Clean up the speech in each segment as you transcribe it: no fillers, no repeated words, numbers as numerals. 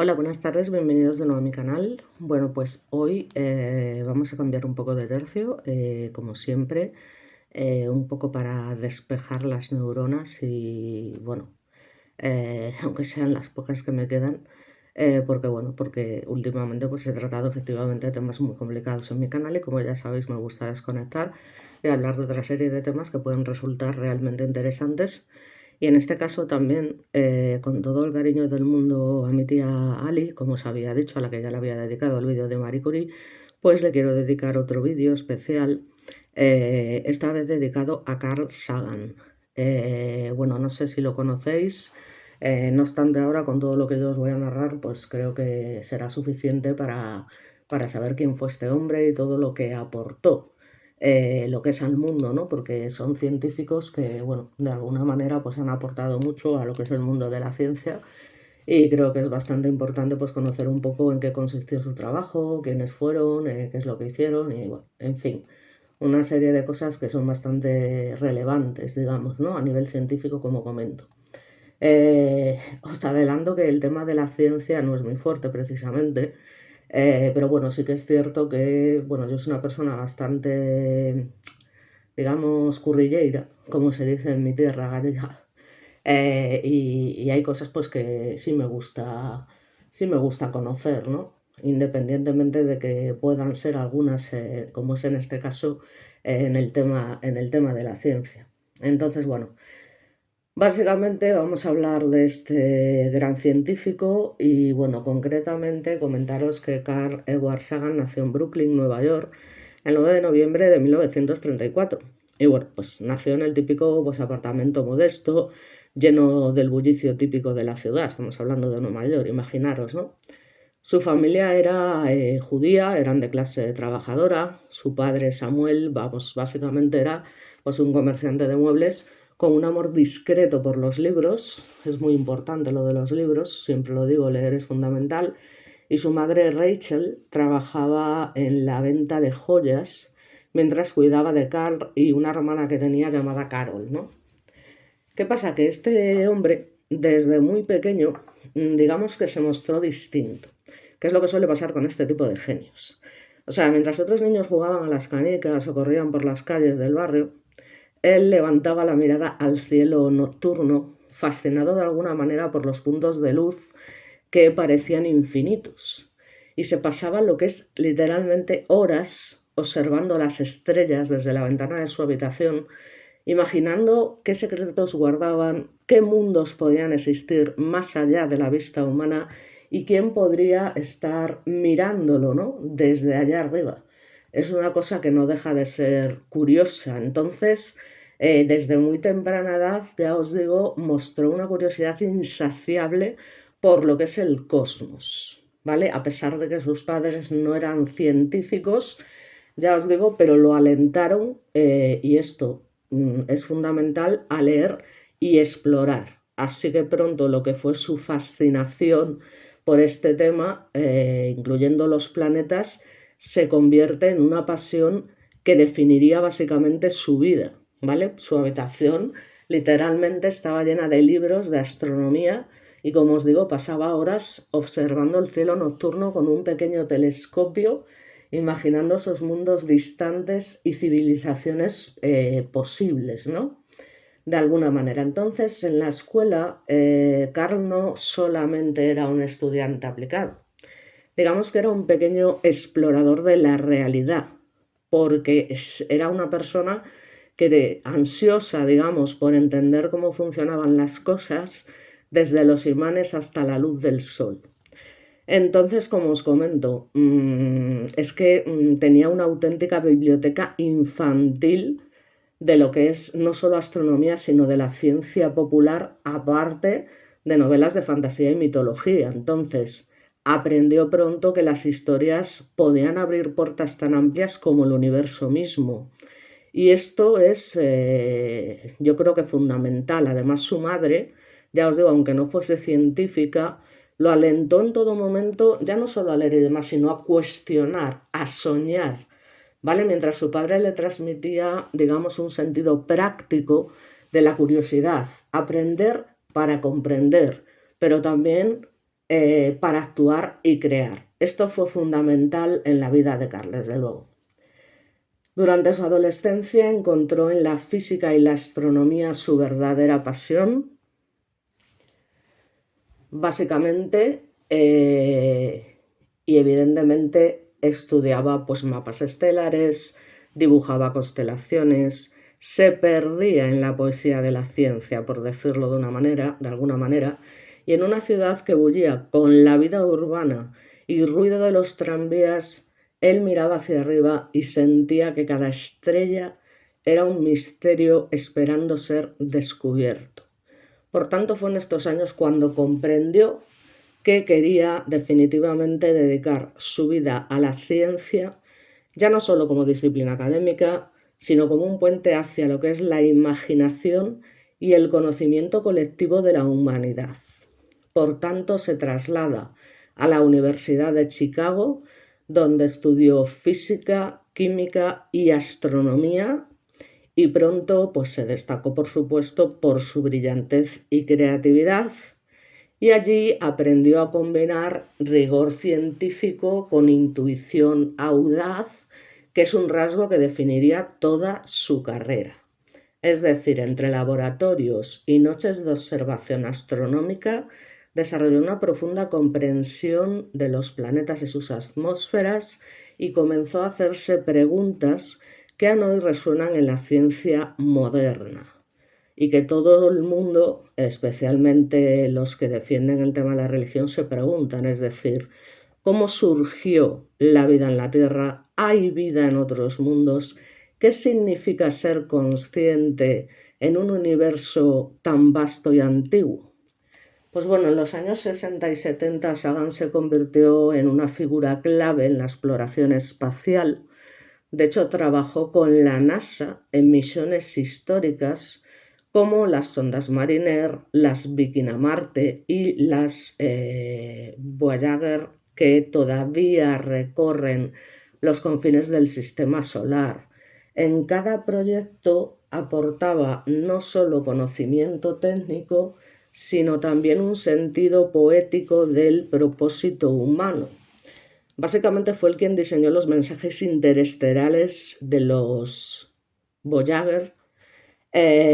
Hola, buenas tardes, bienvenidos de nuevo a mi canal. Bueno, pues hoy vamos a cambiar un poco de tercio, como siempre, un poco para despejar las neuronas y, bueno, aunque sean las pocas que me quedan, porque últimamente pues he tratado efectivamente temas muy complicados en mi canal y como ya sabéis me gusta desconectar y hablar de otra serie de temas que pueden resultar realmente interesantes. Y en este caso también, con todo el cariño del mundo a mi tía Ali, como os había dicho, a la que ya le había dedicado el vídeo de Marie Curie, pues le quiero dedicar otro vídeo especial, esta vez dedicado a Carl Sagan. Bueno, no sé si lo conocéis, no obstante ahora con todo lo que yo os voy a narrar, pues creo que será suficiente para saber quién fue este hombre y todo lo que aportó lo que es al mundo, ¿no? Porque son científicos que, bueno, de alguna manera pues han aportado mucho a lo que es el mundo de la ciencia y creo que es bastante importante pues conocer un poco en qué consistió su trabajo, quiénes fueron, qué es lo que hicieron y, bueno, en fin, una serie de cosas que son bastante relevantes, digamos, ¿no? A nivel científico, como comento. Os adelanto que el tema de la ciencia no es muy fuerte precisamente, pero bueno, sí que es cierto que, bueno, yo soy una persona bastante, digamos, currilleira, como se dice en mi tierra gallega, y hay cosas pues que sí me gusta conocer, ¿no? Independientemente de que puedan ser algunas, como es en este caso, en el tema de la ciencia. Entonces, bueno, básicamente vamos a hablar de este gran científico y bueno, concretamente comentaros que Carl Edward Sagan nació en Brooklyn, Nueva York, el 9 de noviembre de 1934. Y bueno, pues nació en el típico pues, apartamento modesto, lleno del bullicio típico de la ciudad. Estamos hablando de Nueva York, imaginaros, ¿no? Su familia era judía, eran de clase trabajadora. Su padre Samuel, vamos, básicamente era pues, un comerciante de muebles con un amor discreto por los libros. Es muy importante lo de los libros, siempre lo digo, leer es fundamental. Y su madre Rachel trabajaba en la venta de joyas mientras cuidaba de Carl y una hermana que tenía llamada Carol, ¿no? ¿Qué pasa? Que este hombre, desde muy pequeño, digamos que se mostró distinto, que es lo que suele pasar con este tipo de genios. O sea, mientras otros niños jugaban a las canicas o corrían por las calles del barrio, él levantaba la mirada al cielo nocturno, fascinado de alguna manera por los puntos de luz que parecían infinitos, y se pasaba lo que es literalmente horas observando las estrellas desde la ventana de su habitación, imaginando qué secretos guardaban, qué mundos podían existir más allá de la vista humana y quién podría estar mirándolo, ¿no? Desde allá arriba. Es una cosa que no deja de ser curiosa. Entonces, desde muy temprana edad, ya os digo, mostró una curiosidad insaciable por lo que es el cosmos, ¿vale? A pesar de que sus padres no eran científicos, ya os digo, pero lo alentaron y esto es fundamental a leer y explorar. Así que pronto lo que fue su fascinación por este tema, incluyendo los planetas, se convierte en una pasión que definiría básicamente su vida, ¿vale? Su habitación literalmente estaba llena de libros de astronomía y, como os digo, pasaba horas observando el cielo nocturno con un pequeño telescopio, imaginando esos mundos distantes y civilizaciones posibles, ¿no? De alguna manera. Entonces, en la escuela, Carl no solamente era un estudiante aplicado, digamos que era un pequeño explorador de la realidad, porque era una persona ansiosa, digamos, por entender cómo funcionaban las cosas, desde los imanes hasta la luz del sol. Entonces, como os comento, es que tenía una auténtica biblioteca infantil de lo que es no solo astronomía, sino de la ciencia popular, aparte de novelas de fantasía y mitología. Entonces, aprendió pronto que las historias podían abrir puertas tan amplias como el universo mismo. Y esto es, yo creo que fundamental. Además, su madre, ya os digo, aunque no fuese científica, lo alentó en todo momento, ya no solo a leer y demás, sino a cuestionar, a soñar, ¿vale? Mientras su padre le transmitía, digamos, un sentido práctico de la curiosidad, aprender para comprender, pero también para actuar y crear. Esto fue fundamental en la vida de Carl, desde luego. Durante su adolescencia encontró en la física y la astronomía su verdadera pasión. Básicamente, y evidentemente estudiaba pues, mapas estelares, dibujaba constelaciones, se perdía en la poesía de la ciencia, por decirlo de alguna manera, y en una ciudad que bullía con la vida urbana y ruido de los tranvías, él miraba hacia arriba y sentía que cada estrella era un misterio esperando ser descubierto. Por tanto, fue en estos años cuando comprendió que quería definitivamente dedicar su vida a la ciencia, ya no solo como disciplina académica, sino como un puente hacia lo que es la imaginación y el conocimiento colectivo de la humanidad. Por tanto, se traslada a la Universidad de Chicago, donde estudió física, química y astronomía, y pronto pues, se destacó, por supuesto, por su brillantez y creatividad, y allí aprendió a combinar rigor científico con intuición audaz, que es un rasgo que definiría toda su carrera. Es decir, entre laboratorios y noches de observación astronómica, desarrolló una profunda comprensión de los planetas y sus atmósferas y comenzó a hacerse preguntas que aún hoy resuenan en la ciencia moderna y que todo el mundo, especialmente los que defienden el tema de la religión, se preguntan, es decir, ¿cómo surgió la vida en la Tierra? ¿Hay vida en otros mundos? ¿Qué significa ser consciente en un universo tan vasto y antiguo? Pues bueno, en los años 60 y 70 Sagan se convirtió en una figura clave en la exploración espacial. De hecho, trabajó con la NASA en misiones históricas como las sondas Mariner, las Viking a Marte y las Voyager, que todavía recorren los confines del sistema solar. En cada proyecto aportaba no solo conocimiento técnico, sino también un sentido poético del propósito humano. Básicamente fue el quien diseñó los mensajes interesterales de los Voyager,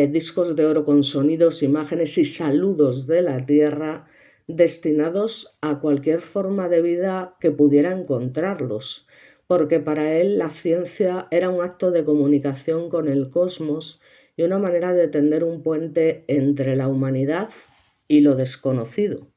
discos de oro con sonidos, imágenes y saludos de la Tierra destinados a cualquier forma de vida que pudiera encontrarlos, porque para él la ciencia era un acto de comunicación con el cosmos y una manera de tender un puente entre la humanidad y lo desconocido.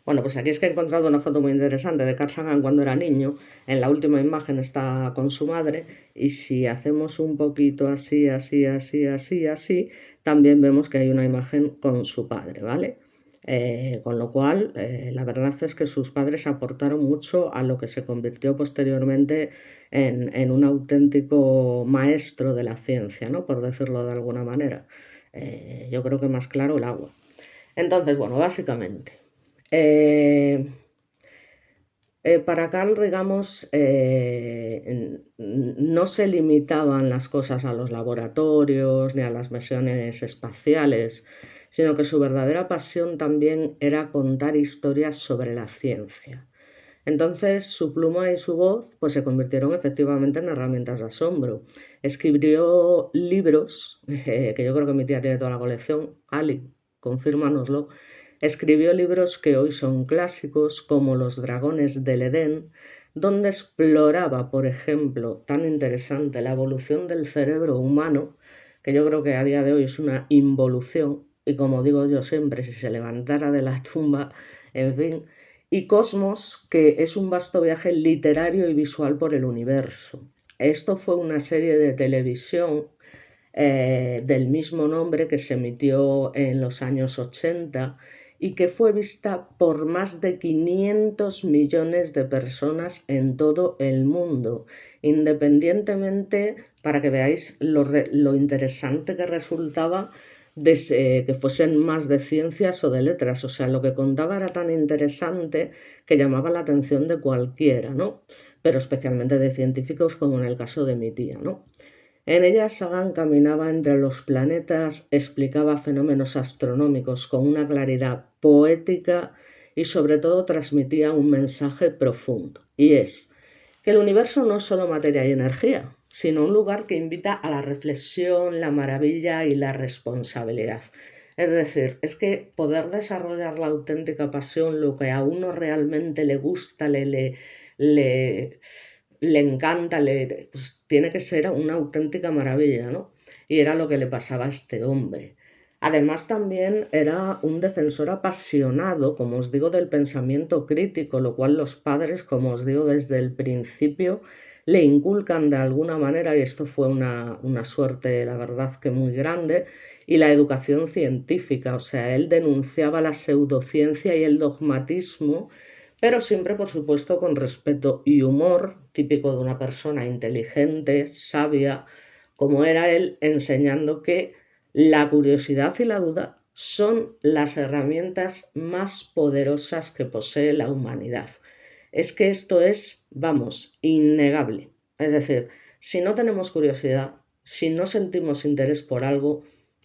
Bueno, pues aquí es que he encontrado una foto muy interesante de Carl Sagan cuando era niño. En la última imagen está con su madre y si hacemos un poquito así, así, así, así, así, también vemos que hay una imagen con su padre, ¿vale? Con lo cual, la verdad es que sus padres aportaron mucho a lo que se convirtió posteriormente en un auténtico maestro de la ciencia, ¿no? Por decirlo de alguna manera. Yo creo que más claro el agua. Entonces, bueno, básicamente. Para Carl, digamos, no se limitaban las cosas a los laboratorios ni a las misiones espaciales, sino que su verdadera pasión también era contar historias sobre la ciencia. Entonces su pluma y su voz pues, se convirtieron efectivamente en herramientas de asombro. Escribió libros, que yo creo que mi tía tiene toda la colección, Ali, confírmanoslo. Escribió libros que hoy son clásicos, como Los dragones del Edén, donde exploraba, por ejemplo, tan interesante la evolución del cerebro humano, que yo creo que a día de hoy es una involución, y como digo yo siempre, si se levantara de la tumba, en fin, y Cosmos, que es un vasto viaje literario y visual por el universo. Esto fue una serie de televisión del mismo nombre que se emitió en los años 80 y que fue vista por más de 500 millones de personas en todo el mundo, independientemente, para que veáis lo interesante que resultaba que fuesen más de ciencias o de letras. O sea, lo que contaba era tan interesante que llamaba la atención de cualquiera, ¿no? Pero especialmente de científicos, como en el caso de mi tía, ¿no? En ella Sagan caminaba entre los planetas, explicaba fenómenos astronómicos con una claridad poética y sobre todo transmitía un mensaje profundo, y es que el universo no es solo materia y energía, sino un lugar que invita a la reflexión, la maravilla y la responsabilidad. Es decir, es que poder desarrollar la auténtica pasión, lo que a uno realmente le gusta, le, le encanta, pues tiene que ser una auténtica maravilla, ¿no? Y era lo que le pasaba a este hombre. Además también era un defensor apasionado, como os digo, del pensamiento crítico, lo cual los padres, como os digo desde el principio, le inculcan de alguna manera, y esto fue una suerte, la verdad, que muy grande, y la educación científica, o sea, él denunciaba la pseudociencia y el dogmatismo, pero siempre, por supuesto, con respeto y humor, típico de una persona inteligente, sabia, como era él, enseñando que la curiosidad y la duda son las herramientas más poderosas que posee la humanidad. Es que esto es, vamos, innegable. Es decir, si no tenemos curiosidad, si no sentimos interés por algo,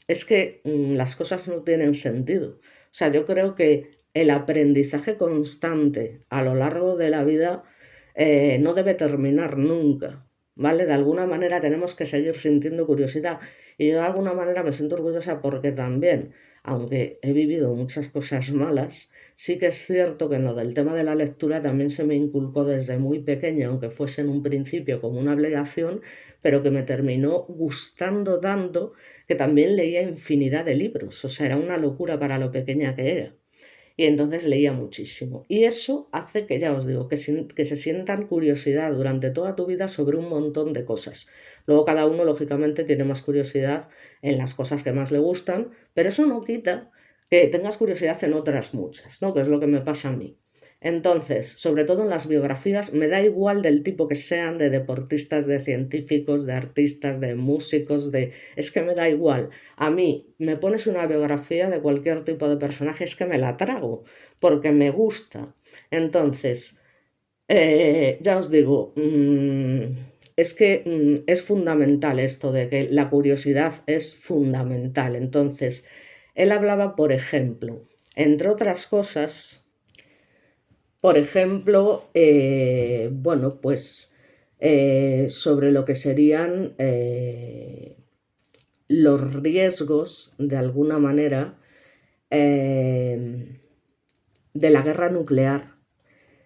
es que las cosas no tienen sentido. O sea, yo creo que el aprendizaje constante a lo largo de la vida no debe terminar nunca, ¿vale? De alguna manera tenemos que seguir sintiendo curiosidad y yo de alguna manera me siento orgullosa porque también, aunque he vivido muchas cosas malas, sí que es cierto que en lo del tema de la lectura también se me inculcó desde muy pequeña, aunque fuese en un principio como una obligación, pero que me terminó gustando tanto que también leía infinidad de libros, o sea, era una locura para lo pequeña que era. Y entonces leía muchísimo. Y eso hace que, ya os digo, que se sientan curiosidad durante toda tu vida sobre un montón de cosas. Luego cada uno, lógicamente, tiene más curiosidad en las cosas que más le gustan, pero eso no quita que tengas curiosidad en otras muchas, ¿no? Que es lo que me pasa a mí. Entonces, sobre todo en las biografías, me da igual del tipo que sean, de deportistas, de científicos, de artistas, de músicos, Es que me da igual. A mí me pones una biografía de cualquier tipo de personaje, es que me la trago, porque me gusta. Entonces, ya os digo, es que es fundamental esto de que la curiosidad es fundamental. Entonces, él hablaba, por ejemplo, entre otras cosas, por ejemplo, bueno, pues sobre lo que serían los riesgos, de alguna manera, eh, de la guerra nuclear,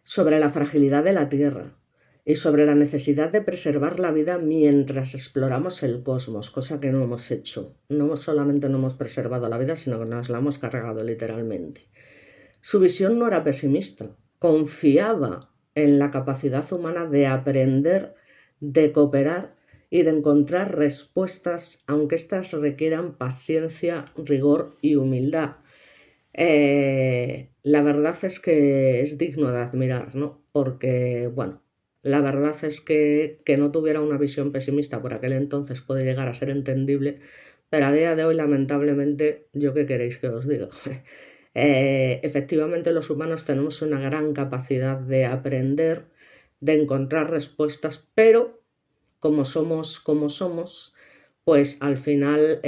sobre la fragilidad de la Tierra y sobre la necesidad de preservar la vida mientras exploramos el cosmos, cosa que no hemos hecho. No solamente no hemos preservado la vida, sino que nos la hemos cargado literalmente. Su visión no era pesimista, confiaba en la capacidad humana de aprender, de cooperar y de encontrar respuestas, aunque éstas requieran paciencia, rigor y humildad. La verdad es que es digno de admirar, ¿no? Porque, bueno, la verdad es que no tuviera una visión pesimista por aquel entonces puede llegar a ser entendible, pero a día de hoy, lamentablemente, ¿yo qué queréis que os diga? Efectivamente, los humanos tenemos una gran capacidad de aprender, de encontrar respuestas, pero como somos, pues al final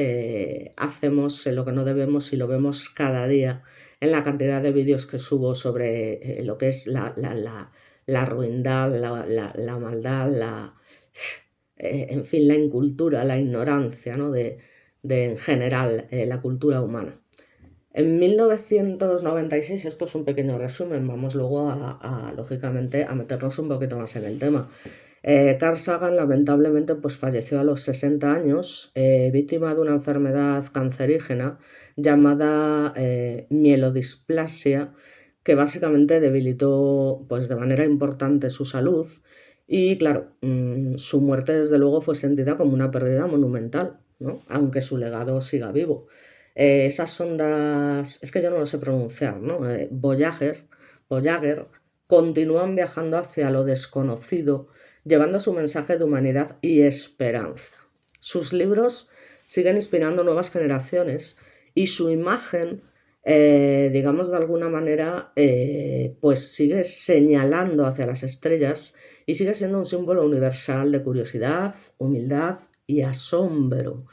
hacemos lo que no debemos y lo vemos cada día en la cantidad de vídeos que subo sobre lo que es la ruindad, la maldad, en fin, la incultura, la ignorancia, ¿no? de en general la cultura humana. En 1996, esto es un pequeño resumen, vamos luego lógicamente, a meternos un poquito más en el tema. Carl Sagan lamentablemente pues, falleció a los 60 años, víctima de una enfermedad cancerígena llamada mielodisplasia, que básicamente debilitó pues, de manera importante su salud y claro, su muerte desde luego fue sentida como una pérdida monumental, ¿no? Aunque su legado siga vivo. Esas sondas, es que yo no lo sé pronunciar, ¿no? Voyager, continúan viajando hacia lo desconocido, llevando su mensaje de humanidad y esperanza. Sus libros siguen inspirando nuevas generaciones y su imagen, digamos de alguna manera, pues sigue señalando hacia las estrellas y sigue siendo un símbolo universal de curiosidad, humildad y asombro.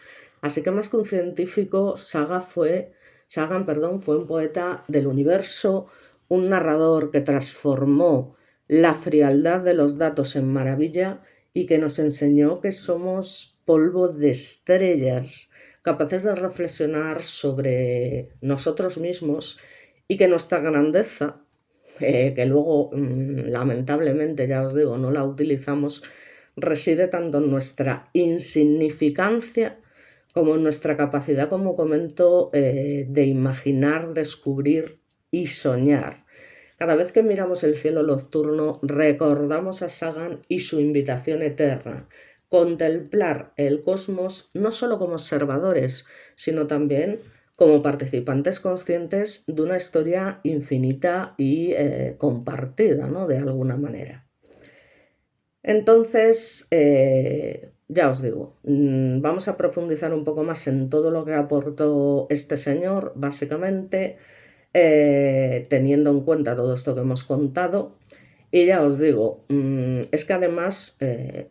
Así que más que un científico, Sagan, fue un poeta del universo, un narrador que transformó la frialdad de los datos en maravilla y que nos enseñó que somos polvo de estrellas, capaces de reflexionar sobre nosotros mismos y que nuestra grandeza, que luego lamentablemente, ya os digo, no la utilizamos, reside tanto en nuestra insignificancia como en nuestra capacidad, como comento, de imaginar, descubrir y soñar. Cada vez que miramos el cielo nocturno, recordamos a Sagan y su invitación eterna: contemplar el cosmos no solo como observadores, sino también como participantes conscientes de una historia infinita y compartida, ¿no? De alguna manera. Entonces, ya os digo, vamos a profundizar un poco más en todo lo que aportó este señor, básicamente, teniendo en cuenta todo esto que hemos contado. Y ya os digo, es que además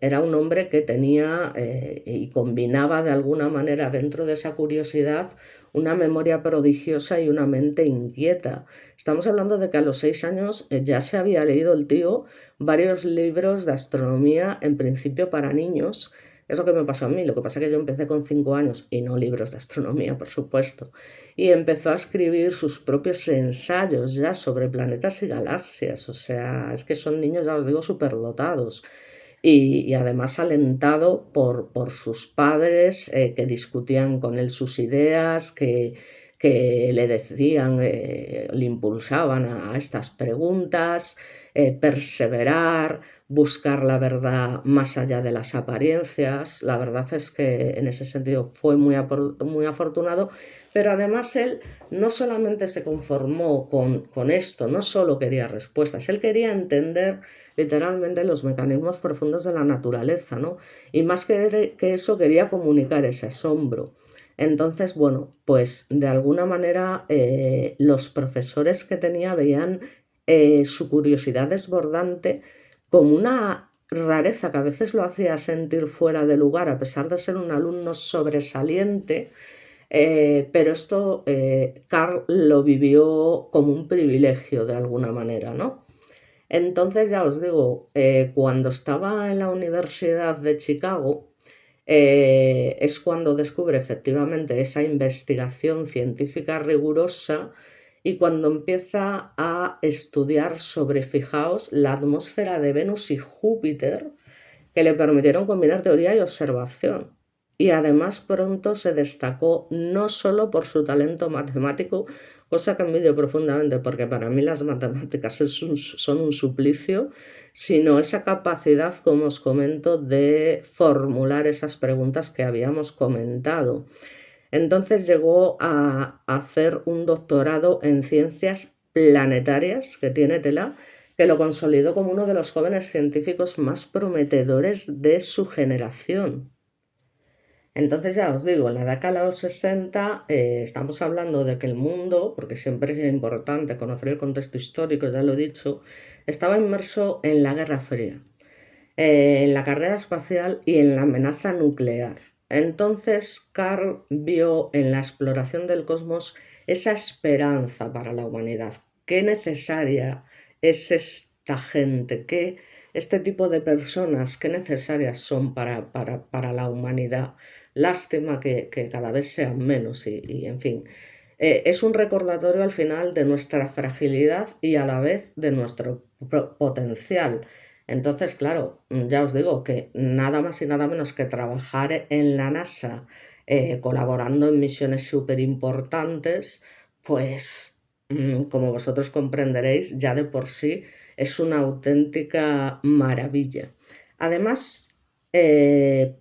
era un hombre que tenía y combinaba de alguna manera dentro de esa curiosidad una memoria prodigiosa y una mente inquieta. Estamos hablando de que a los 6 años ya se había leído el tío varios libros de astronomía, en principio para niños. Es lo que me pasó a mí. Lo que pasa es que yo empecé con 5 años y no libros de astronomía, por supuesto. Y empezó a escribir sus propios ensayos ya sobre planetas y galaxias. O sea, es que son niños, ya os digo, superdotados. Y además alentado por sus padres, que discutían con él sus ideas, que le decían, le impulsaban a estas preguntas, perseverar, buscar la verdad más allá de las apariencias. La verdad es que en ese sentido fue muy afortunado, pero además él no solamente se conformó con esto, no solo quería respuestas, él quería entender literalmente los mecanismos profundos de la naturaleza, ¿no? Y más que eso, quería comunicar ese asombro. Entonces, bueno, pues de alguna manera los profesores que tenía veían su curiosidad desbordante como una rareza que a veces lo hacía sentir fuera de lugar, a pesar de ser un alumno sobresaliente. Pero esto Carl lo vivió como un privilegio de alguna manera, ¿no? Entonces ya os digo, cuando estaba en la Universidad de Chicago, es cuando descubre efectivamente esa investigación científica rigurosa y cuando empieza a estudiar sobre, fijaos, la atmósfera de Venus y Júpiter, que le permitieron combinar teoría y observación. Y además pronto se destacó no solo por su talento matemático, cosa que envidio profundamente porque para mí las matemáticas son un suplicio, sino esa capacidad, como os comento, de formular esas preguntas que habíamos comentado. Entonces llegó a hacer un doctorado en ciencias planetarias, que tiene tela, que lo consolidó como uno de los jóvenes científicos más prometedores de su generación. Entonces ya os digo, en la década de los 60 estamos hablando de que el mundo, porque siempre es importante conocer el contexto histórico, ya lo he dicho, estaba inmerso en la Guerra Fría, en la carrera espacial y en la amenaza nuclear. Entonces Carl vio en la exploración del cosmos esa esperanza para la humanidad. Qué necesaria es esta gente, este tipo de personas, qué necesarias son para la humanidad. Lástima que cada vez sean menos y en fin. Es un recordatorio al final de nuestra fragilidad y a la vez de nuestro potencial. Entonces, claro, ya os digo que nada más y nada menos que trabajar en la NASA, colaborando en misiones súper importantes, pues como vosotros comprenderéis, ya de por sí es una auténtica maravilla. Además,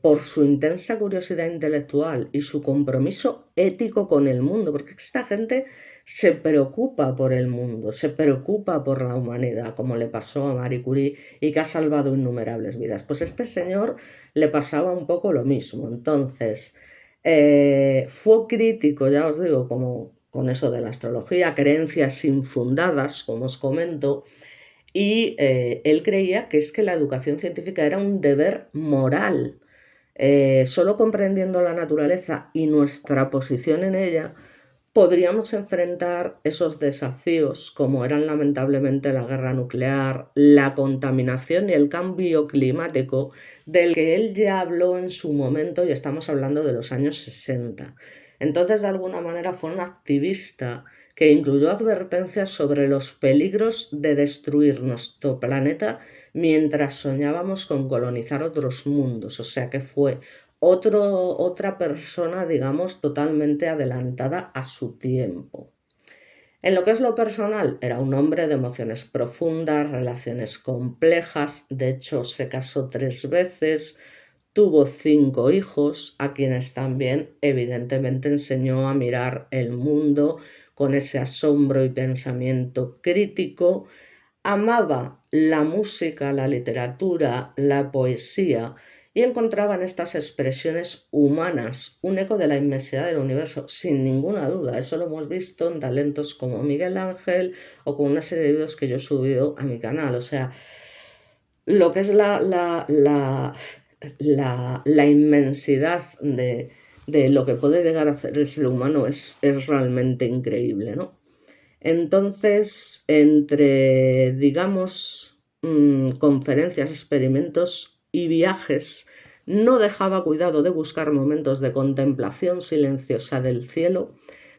por su intensa curiosidad intelectual y su compromiso ético con el mundo, porque esta gente se preocupa por el mundo, se preocupa por la humanidad, como le pasó a Marie Curie y que ha salvado innumerables vidas. Pues a este señor le pasaba un poco lo mismo. Entonces, fue crítico, ya os digo, como con eso de la astrología, creencias infundadas, como os comento, y él creía que es que la educación científica era un deber moral. Solo comprendiendo la naturaleza y nuestra posición en ella, podríamos enfrentar esos desafíos como eran lamentablemente la guerra nuclear, la contaminación y el cambio climático del que él ya habló en su momento y estamos hablando de los años 60. Entonces, de alguna manera fue un activista que incluyó advertencias sobre los peligros de destruir nuestro planeta mientras soñábamos con colonizar otros mundos. O sea que fue otra persona, digamos, totalmente adelantada a su tiempo. En lo que es lo personal, era un hombre de emociones profundas, relaciones complejas, de hecho se casó 3 veces, tuvo 5 hijos, a quienes también evidentemente enseñó a mirar el mundo con ese asombro y pensamiento crítico. Amaba la música, la literatura, la poesía y encontraba en estas expresiones humanas un eco de la inmensidad del universo, sin ninguna duda. Eso lo hemos visto en talentos como Miguel Ángel o con una serie de vídeos que yo he subido a mi canal. O sea, lo que es la inmensidad de lo que puede llegar a hacer el ser humano es realmente increíble, ¿no? Entonces, entre, digamos, conferencias, experimentos y viajes, no dejaba cuidado de buscar momentos de contemplación silenciosa del cielo,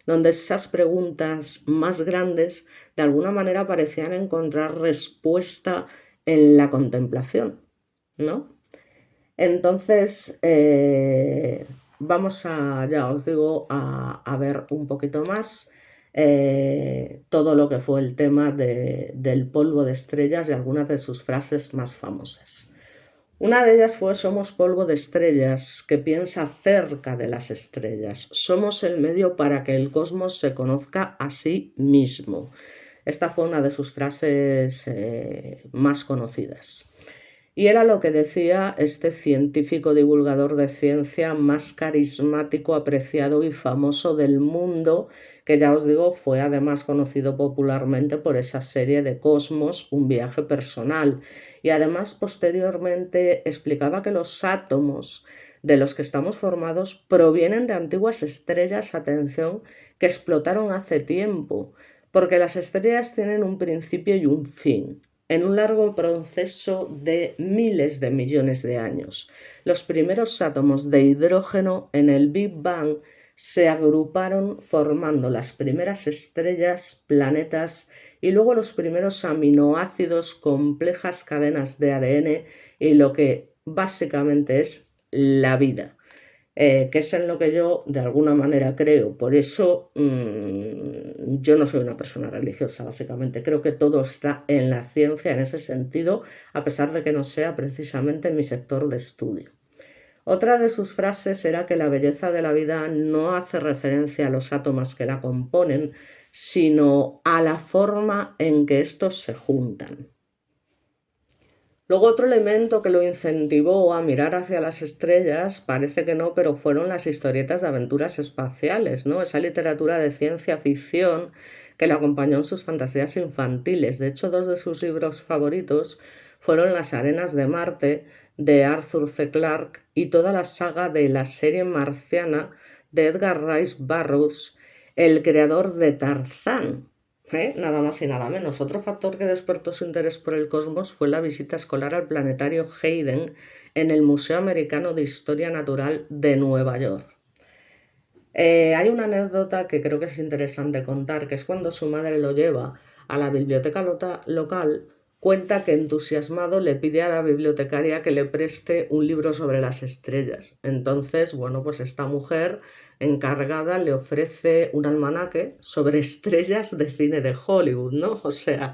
donde esas preguntas más grandes de alguna manera parecían encontrar respuesta en la contemplación, ¿no? Entonces, vamos a, ya os digo, a ver un poquito más todo lo que fue el tema del polvo de estrellas y algunas de sus frases más famosas. Una de ellas fue: somos polvo de estrellas que piensa cerca de las estrellas. Somos el medio para que el cosmos se conozca a sí mismo. Esta fue una de sus frases más conocidas. Y era lo que decía este científico divulgador de ciencia más carismático, apreciado y famoso del mundo, que ya os digo, fue además conocido popularmente por esa serie de Cosmos, un viaje personal. Y además posteriormente explicaba que los átomos de los que estamos formados provienen de antiguas estrellas, atención, que explotaron hace tiempo, porque las estrellas tienen un principio y un fin en un largo proceso de miles de millones de años. Los primeros átomos de hidrógeno en el Big Bang se agruparon formando las primeras estrellas, planetas y luego los primeros aminoácidos, complejas cadenas de ADN y lo que básicamente es la vida. Que es en lo que yo de alguna manera creo. Por eso yo no soy una persona religiosa, básicamente. Creo que todo está en la ciencia en ese sentido, a pesar de que no sea precisamente mi sector de estudio. Otra de sus frases era que la belleza de la vida no hace referencia a los átomos que la componen, sino a la forma en que estos se juntan. Luego otro elemento que lo incentivó a mirar hacia las estrellas, parece que no, pero fueron las historietas de aventuras espaciales, ¿no? Esa literatura de ciencia ficción que le acompañó en sus fantasías infantiles. De hecho, 2 de sus libros favoritos fueron Las arenas de Marte, de Arthur C. Clarke, y toda la saga de la serie marciana de Edgar Rice Burroughs, el creador de Tarzán. Nada más y nada menos. Otro factor que despertó su interés por el cosmos fue la visita escolar al planetario Hayden en el Museo Americano de Historia Natural de Nueva York. Hay una anécdota que creo que es interesante contar, que es cuando su madre lo lleva a la biblioteca local, cuenta que entusiasmado le pide a la bibliotecaria que le preste un libro sobre las estrellas. Entonces, bueno, pues esta mujer encargada le ofrece un almanaque sobre estrellas de cine de Hollywood, ¿no? O sea,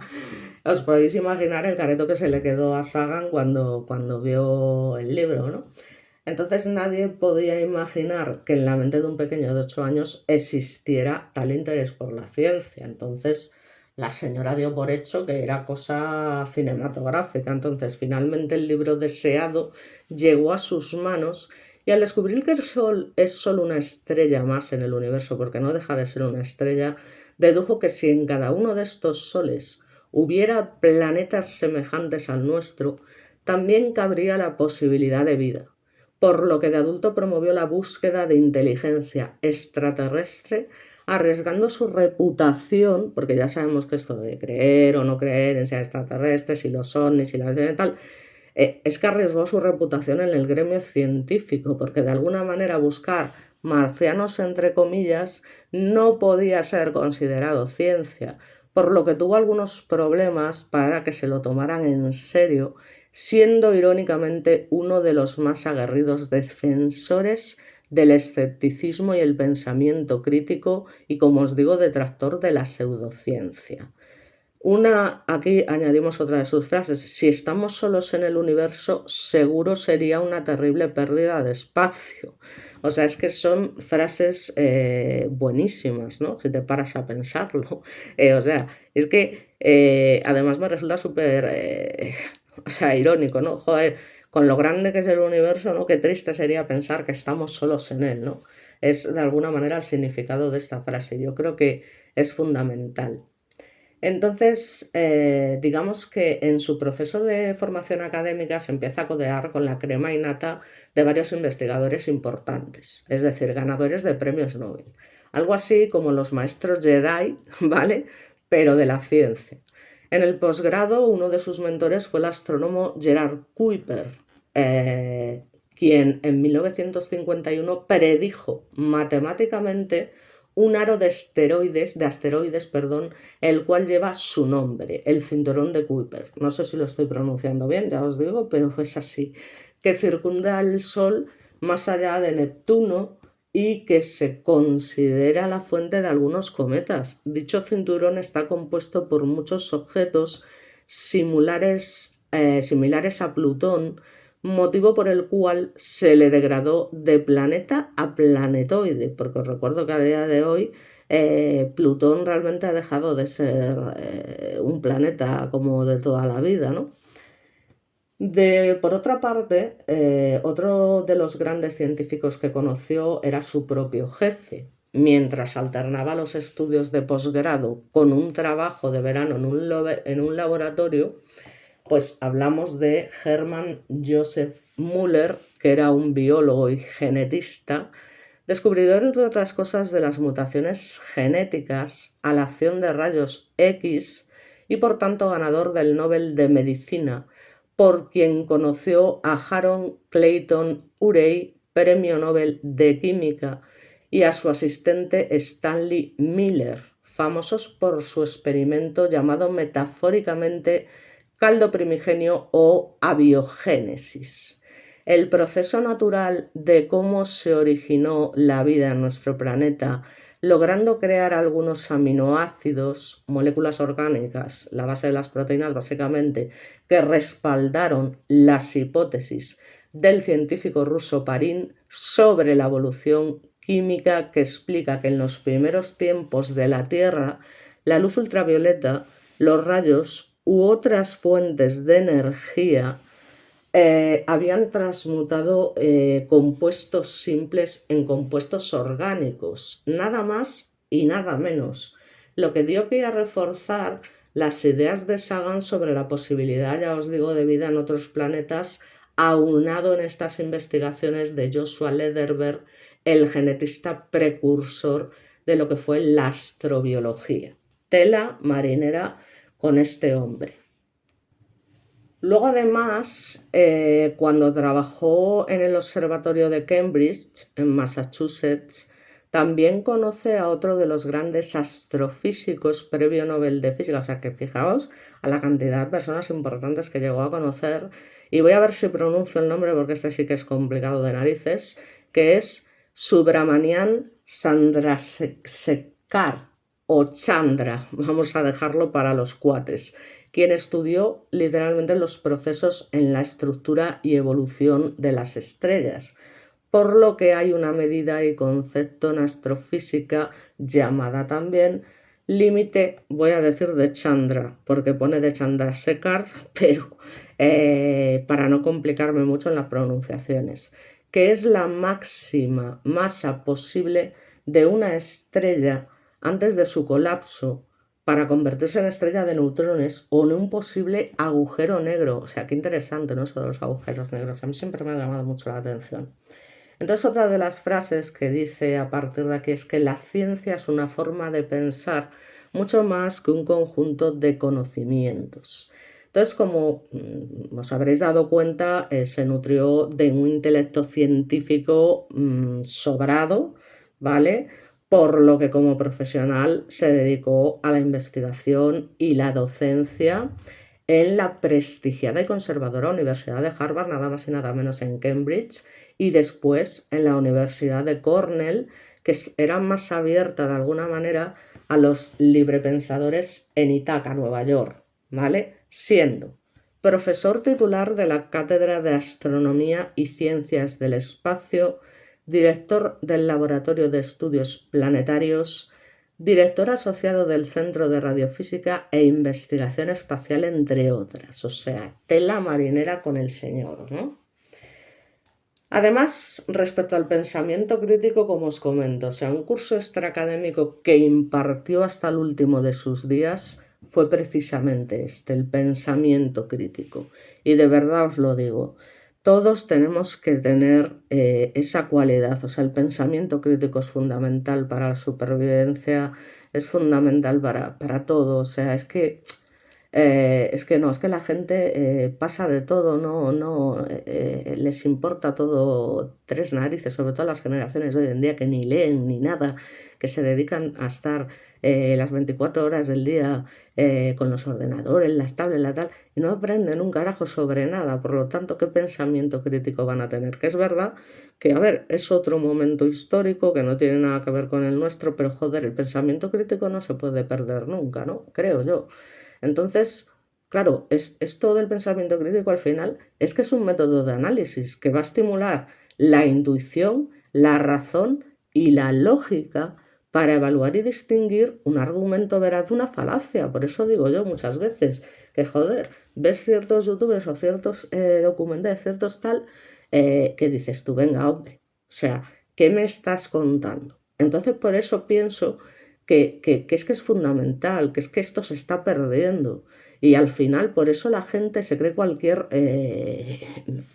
os podéis imaginar el careto que se le quedó a Sagan cuando vio el libro, ¿no? Entonces nadie podía imaginar que en la mente de un pequeño de 8 años existiera tal interés por la ciencia. Entonces la señora dio por hecho que era cosa cinematográfica. Entonces finalmente el libro deseado llegó a sus manos y al descubrir que el Sol es solo una estrella más en el universo, porque no deja de ser una estrella, dedujo que si en cada uno de estos soles hubiera planetas semejantes al nuestro, también cabría la posibilidad de vida, por lo que de adulto promovió la búsqueda de inteligencia extraterrestre arriesgando su reputación, porque ya sabemos que esto de creer o no creer en seres extraterrestres, si lo son, ni si las tal, es que arriesgó su reputación en el gremio científico, porque de alguna manera buscar marcianos, entre comillas, no podía ser considerado ciencia, por lo que tuvo algunos problemas para que se lo tomaran en serio, siendo irónicamente uno de los más aguerridos defensores del escepticismo y el pensamiento crítico y, como os digo, detractor de la pseudociencia. Aquí añadimos otra de sus frases: si estamos solos en el universo, seguro sería una terrible pérdida de espacio. O sea, es que son frases buenísimas, ¿no? Si te paras a pensarlo. O sea, es que además me resulta súper, o sea, irónico, ¿no? Joder, con lo grande que es el universo, ¿no? Qué triste sería pensar que estamos solos en él, ¿no? Es de alguna manera el significado de esta frase. Yo creo que es fundamental. Entonces, digamos que en su proceso de formación académica se empieza a codear con la crema innata de varios investigadores importantes, es decir, ganadores de premios Nobel. Algo así como los maestros Jedi, ¿vale? Pero de la ciencia. En el posgrado, uno de sus mentores fue el astrónomo Gerard Kuiper, quien en 1951 predijo matemáticamente un aro de asteroides, el cual lleva su nombre, el cinturón de Kuiper. No sé si lo estoy pronunciando bien, ya os digo, pero es así, que circunda el Sol más allá de Neptuno y que se considera la fuente de algunos cometas. Dicho cinturón está compuesto por muchos objetos similares a Plutón, motivo por el cual se le degradó de planeta a planetoide, porque os recuerdo que a día de hoy Plutón realmente ha dejado de ser un planeta como de toda la vida, ¿no? Por otra parte, otro de los grandes científicos que conoció era su propio jefe. Mientras alternaba los estudios de posgrado con un trabajo de verano en un laboratorio, pues hablamos de Hermann Joseph Müller, que era un biólogo y genetista, descubridor, entre otras cosas, de las mutaciones genéticas a la acción de rayos X y por tanto ganador del Nobel de Medicina, por quien conoció a Harold Clayton Urey, premio Nobel de Química, y a su asistente Stanley Miller, famosos por su experimento llamado metafóricamente caldo primigenio o abiogénesis, el proceso natural de cómo se originó la vida en nuestro planeta, logrando crear algunos aminoácidos, moléculas orgánicas, la base de las proteínas básicamente, que respaldaron las hipótesis del científico ruso Parín sobre la evolución química, que explica que en los primeros tiempos de la Tierra la luz ultravioleta, los rayos u otras fuentes de energía habían transmutado compuestos simples en compuestos orgánicos, nada más y nada menos, lo que dio pie a reforzar las ideas de Sagan sobre la posibilidad, ya os digo, de vida en otros planetas, aunado en estas investigaciones de Joshua Lederberg, el genetista precursor de lo que fue la astrobiología. Tela marinera con este hombre. Luego, además, cuando trabajó en el Observatorio de Cambridge, en Massachusetts, también conoce a otro de los grandes astrofísicos premio Nobel de Física. O sea que fijaos a la cantidad de personas importantes que llegó a conocer. Y voy a ver si pronuncio el nombre porque este sí que es complicado de narices, que es Subramanian Chandrasekhar o Chandra. Vamos a dejarlo para los cuates, quien estudió literalmente los procesos en la estructura y evolución de las estrellas, por lo que hay una medida y concepto en astrofísica llamada también límite, voy a decir de Chandra, porque pone de Chandrasekhar, pero para no complicarme mucho en las pronunciaciones, que es la máxima masa posible de una estrella antes de su colapso, para convertirse en estrella de neutrones o en un posible agujero negro. O sea, qué interesante, ¿no? Eso de los agujeros negros. A mí siempre me ha llamado mucho la atención. Entonces, otra de las frases que dice a partir de aquí es que la ciencia es una forma de pensar mucho más que un conjunto de conocimientos. Entonces, como os habréis dado cuenta, se nutrió de un intelecto científico sobrado, ¿vale? Por lo que como profesional se dedicó a la investigación y la docencia en la prestigiada y conservadora Universidad de Harvard, nada más y nada menos en Cambridge, y después en la Universidad de Cornell, que era más abierta de alguna manera a los librepensadores en Ithaca, Nueva York, ¿vale? Siendo profesor titular de la Cátedra de Astronomía y Ciencias del Espacio, director del Laboratorio de Estudios Planetarios, director asociado del Centro de Radiofísica e Investigación Espacial, entre otras. O sea, tela marinera con el señor, ¿no? Además, respecto al pensamiento crítico, como os comento, o sea, un curso extraacadémico que impartió hasta el último de sus días fue precisamente este, el pensamiento crítico. Y de verdad os lo digo, todos tenemos que tener esa cualidad, o sea, el pensamiento crítico es fundamental para la supervivencia, es fundamental para todo, o sea, es que la gente pasa de todo, no les importa todo tres narices, sobre todo las generaciones de hoy en día que ni leen ni nada, que se dedican a estar las 24 horas del día con los ordenadores, las tablets, la tal, y no aprenden un carajo sobre nada. Por lo tanto, ¿qué pensamiento crítico van a tener? Que es verdad que, a ver, es otro momento histórico que no tiene nada que ver con el nuestro, pero joder, el pensamiento crítico no se puede perder nunca, ¿no? Creo yo. Entonces, claro, esto del pensamiento crítico al final es que es un método de análisis que va a estimular la intuición, la razón y la lógica para evaluar y distinguir un argumento veraz de una falacia. Por eso digo yo muchas veces que, joder, ves ciertos youtubers o ciertos documentales, ciertos tal, que dices tú, venga, hombre, o sea, ¿qué me estás contando? Entonces, por eso pienso que es fundamental, que es que esto se está perdiendo. Y al final, por eso la gente se cree cualquier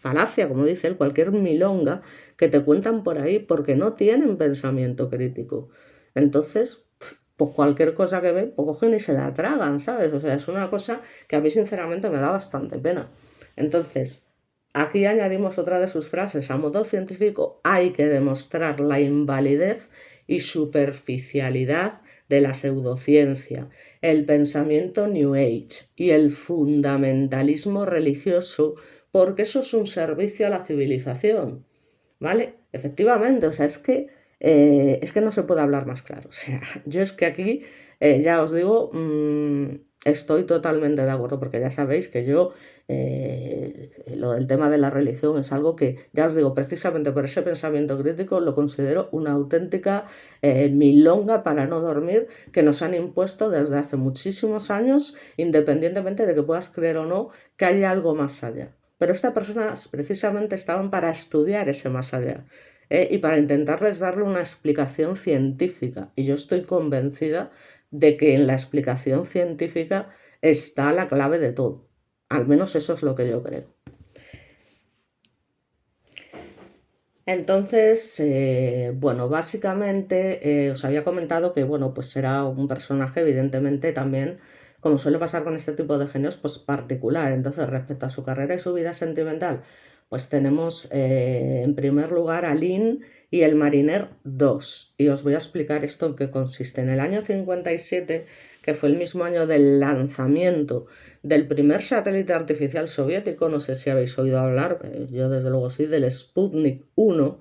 falacia, como dice él, cualquier milonga que te cuentan por ahí, porque no tienen pensamiento crítico. Entonces, pues cualquier cosa que ven, pues cogen y se la tragan, ¿sabes? O sea, es una cosa que a mí sinceramente me da bastante pena. Entonces, aquí añadimos otra de sus frases. A modo científico, hay que demostrar la invalidez y superficialidad de la pseudociencia, el pensamiento New Age y el fundamentalismo religioso, porque eso es un servicio a la civilización, ¿vale? Efectivamente, o sea, es que no se puede hablar más claro. O sea, yo es que aquí, ya os digo, estoy totalmente de acuerdo, porque ya sabéis que yo, lo del tema de la religión es algo que, ya os digo, precisamente por ese pensamiento crítico lo considero una auténtica milonga para no dormir que nos han impuesto desde hace muchísimos años, independientemente de que puedas creer o no que hay algo más allá. Pero estas personas precisamente estaban para estudiar ese más allá y para intentarles darle una explicación científica. Y yo estoy convencida de que en la explicación científica está la clave de todo. Al menos eso es lo que yo creo. Entonces, bueno, básicamente os había comentado que, bueno, pues era un personaje evidentemente también, como suele pasar con este tipo de genios, pues particular. Entonces, respecto a su carrera y su vida sentimental, pues tenemos en primer lugar a Lynn y el Mariner 2. Y os voy a explicar esto en qué consiste. En el año 57, que fue el mismo año del lanzamiento del primer satélite artificial soviético, no sé si habéis oído hablar, yo desde luego sí, del Sputnik 1,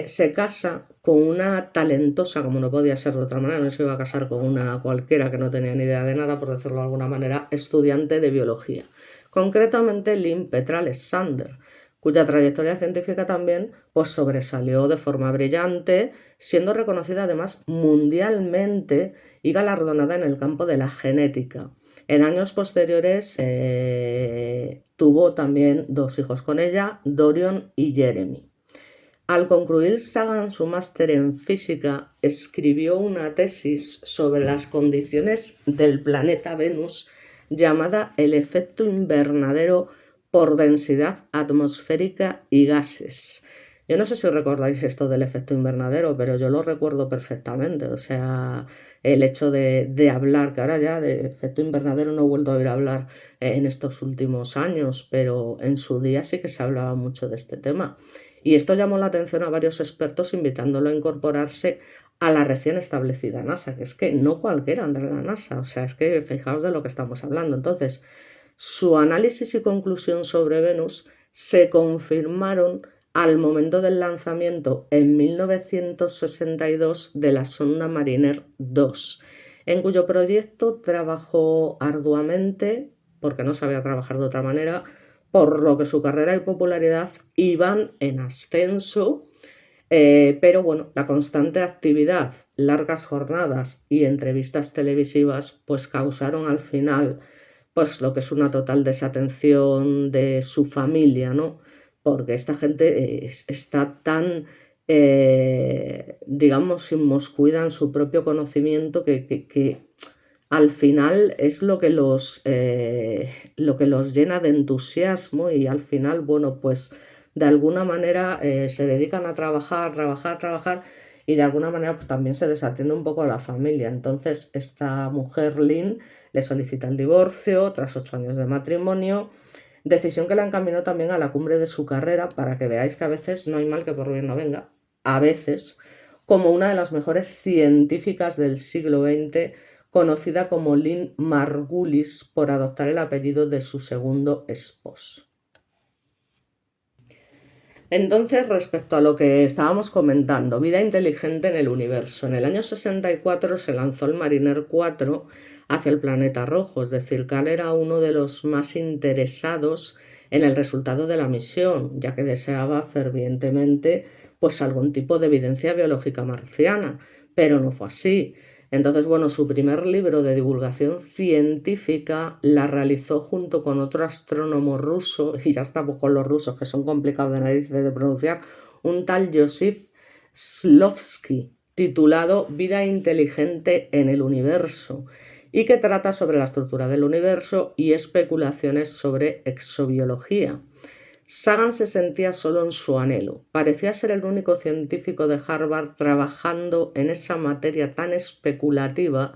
se casa con una talentosa, como no podía ser de otra manera, no se iba a casar con una cualquiera que no tenía ni idea de nada, por decirlo de alguna manera, estudiante de biología. Concretamente Lynn Petra Alexander, cuya trayectoria científica también pues, sobresalió de forma brillante, siendo reconocida además mundialmente y galardonada en el campo de la genética. En años posteriores tuvo también dos hijos con ella, Dorian y Jeremy. Al concluir Sagan su máster en física, escribió una tesis sobre las condiciones del planeta Venus llamada el efecto invernadero por densidad atmosférica y gases, Yo no sé si recordáis esto del efecto invernadero, pero yo lo recuerdo perfectamente. O sea, el hecho de hablar, que ahora ya de efecto invernadero no he vuelto a oír hablar en estos últimos años, pero en su día sí que se hablaba mucho de este tema. Y esto llamó la atención a varios expertos invitándolo a incorporarse a la recién establecida NASA, que es que no cualquiera anda en la NASA, o sea, es que fijaos de lo que estamos hablando. Entonces, su análisis y conclusión sobre Venus se confirmaron al momento del lanzamiento en 1962 de la sonda Mariner 2, en cuyo proyecto trabajó arduamente, porque no sabía trabajar de otra manera, por lo que su carrera y popularidad iban en ascenso, pero bueno, la constante actividad, largas jornadas y entrevistas televisivas pues causaron al final pues lo que es una total desatención de su familia, ¿no? Porque esta gente está tan, digamos, inmiscuida en su propio conocimiento que al final es lo que los llena de entusiasmo y al final, bueno, pues de alguna manera se dedican a trabajar, trabajar, trabajar y de alguna manera pues también se desatiende un poco a la familia. Entonces esta mujer, Lynn, le solicita el divorcio tras 8 años de matrimonio, decisión que la encaminó también a la cumbre de su carrera para que veáis que a veces no hay mal que por bien no venga, a veces, como una de las mejores científicas del siglo XX, conocida como Lynn Margulis por adoptar el apellido de su segundo esposo. Entonces, respecto a lo que estábamos comentando, vida inteligente en el universo. En el año 64 se lanzó el Mariner 4 hacia el planeta rojo, es decir, Cal era uno de los más interesados en el resultado de la misión, ya que deseaba fervientemente pues algún tipo de evidencia biológica marciana, pero no fue así. Entonces, bueno, su primer libro de divulgación científica la realizó junto con otro astrónomo ruso, y ya estamos con los rusos que son complicados de narices de pronunciar, un tal Joseph Shklovsky, titulado Vida inteligente en el universo, y que trata sobre la estructura del universo y especulaciones sobre exobiología. Sagan se sentía solo en su anhelo. Parecía ser el único científico de Harvard trabajando en esa materia tan especulativa,